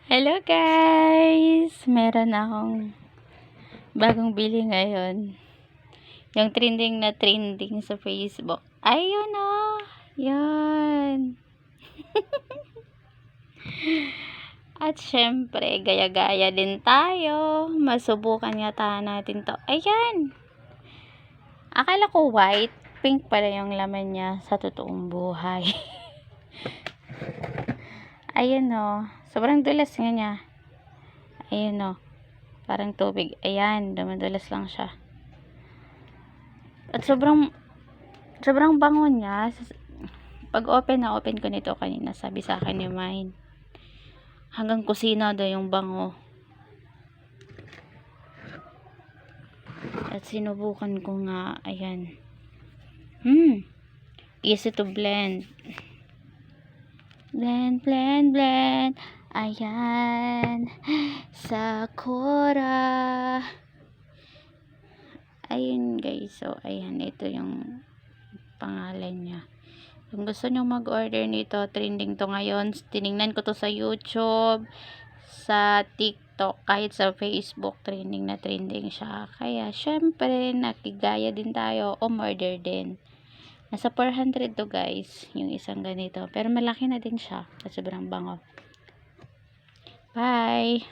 Hello guys! Meron akong bagong bili ngayon. Yung trending na trending sa Facebook. Ayun o! Yan! At syempre, gaya-gaya din tayo. Masubukan nga natin to. Ayan! Akala ko white. Pink pala yung laman niya sa totoong buhay. Ayan o. Sobrang dulas nga niya. Ayan o. Parang tubig. Ayan. Dumadulas lang siya. At sobrang bango niya. Pag open ko nito kanina, sabi sa akin ni Mine, hanggang kusina daw yung bango. At sinubukan ko nga. Ayan. Easy to blend. Blend. Ayan. Sakura. Ayun guys. So, ayan. Ito yung pangalan niya. Kung gusto nyo mag-order nito, trending to ngayon. Tiningnan ko to sa YouTube, sa TikTok, kahit sa Facebook, trending na trending siya. Kaya, syempre, nakigaya din tayo, umorder din. Nasa 400 to guys, yung isang ganito. Pero malaki na din siya, at sobrang bango. Bye!